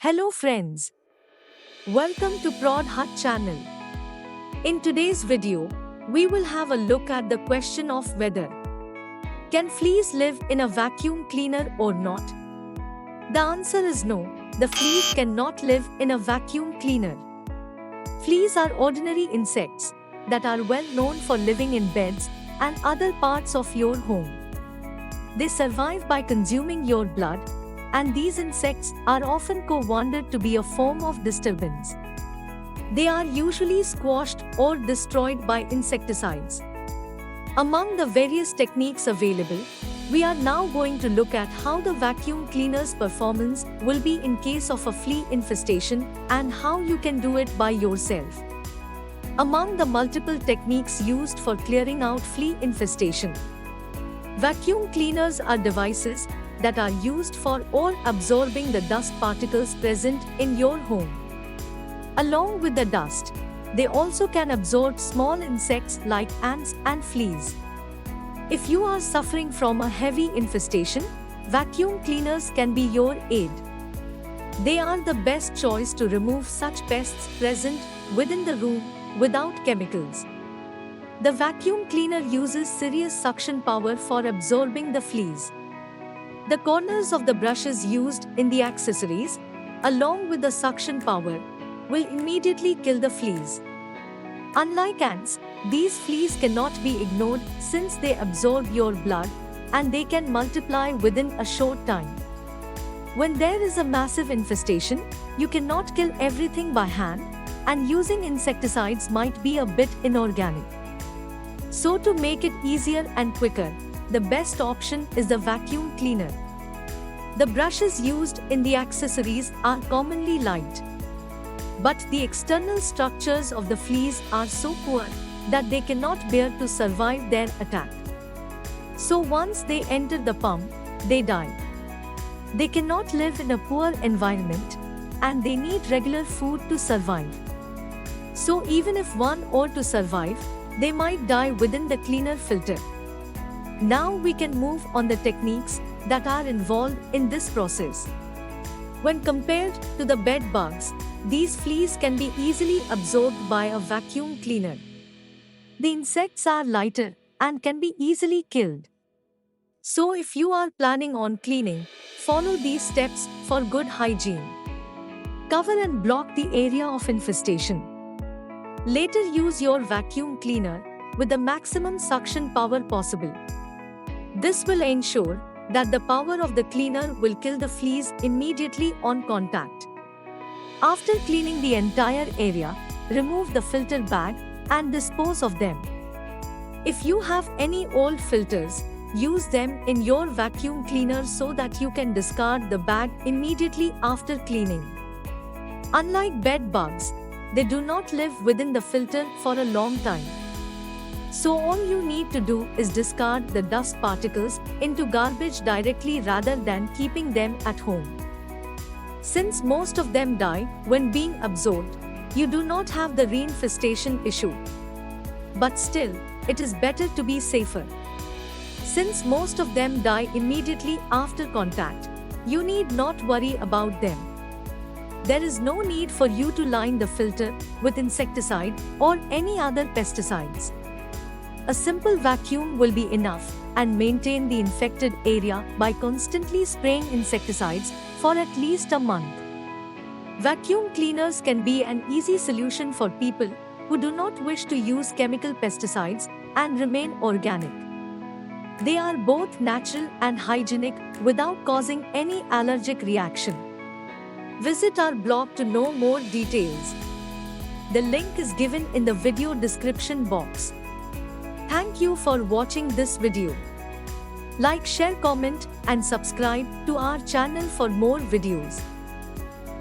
Hello friends, welcome to Prod Hut channel. In today's video, we will have a look at the question of whether can fleas live in a vacuum cleaner or not? The answer is no, the fleas cannot live in a vacuum cleaner. Fleas are ordinary insects that are well known for living in beds and other parts of your home. They survive by consuming your blood, and these insects are often co-wandered to be a form of disturbance. They are usually squashed or destroyed by insecticides. Among the various techniques available, we are now going to look at how the vacuum cleaner's performance will be in case of a flea infestation and how you can do it by yourself. Among the multiple techniques used for clearing out flea infestation, vacuum cleaners are devices that are used for or absorbing the dust particles present in your home. Along with the dust, they also can absorb small insects like ants and fleas. If you are suffering from a heavy infestation, vacuum cleaners can be your aid. They are the best choice to remove such pests present within the room without chemicals. The vacuum cleaner uses serious suction power for absorbing the fleas. The corners of the brushes used in the accessories, along with the suction power, will immediately kill the fleas. Unlike ants, these fleas cannot be ignored since they absorb your blood and they can multiply within a short time. When there is a massive infestation, you cannot kill everything by hand, and using insecticides might be a bit inorganic. So to make it easier and quicker, the best option is the vacuum cleaner. The brushes used in the accessories are commonly light, but the external structures of the fleas are so poor that they cannot bear to survive their attack. So once they enter the pump, they die. They cannot live in a poor environment, and they need regular food to survive. So even if one were to survive, they might die within the cleaner filter. Now we can move on the techniques that are involved in this process. When compared to the bed bugs, these fleas can be easily absorbed by a vacuum cleaner. The insects are lighter and can be easily killed. So if you are planning on cleaning, follow these steps for good hygiene. Cover and block the area of infestation. Later use your vacuum cleaner with the maximum suction power possible. This will ensure that the power of the cleaner will kill the fleas immediately on contact. After cleaning the entire area, remove the filter bag and dispose of them. If you have any old filters, use them in your vacuum cleaner so that you can discard the bag immediately after cleaning. Unlike bed bugs, they do not live within the filter for a long time. So all you need to do is discard the dust particles into garbage directly rather than keeping them at home. Since most of them die when being absorbed, you do not have the reinfestation issue. But still, it is better to be safer. Since most of them die immediately after contact, you need not worry about them. There is no need for you to line the filter with insecticide or any other pesticides. A simple vacuum will be enough and maintain the infected area by constantly spraying insecticides for at least a month. Vacuum cleaners can be an easy solution for people who do not wish to use chemical pesticides and remain organic. They are both natural and hygienic without causing any allergic reaction. Visit our blog to know more details. The link is given in the video description box. Thank you for watching this video. Like, share, comment, and subscribe to our channel for more videos.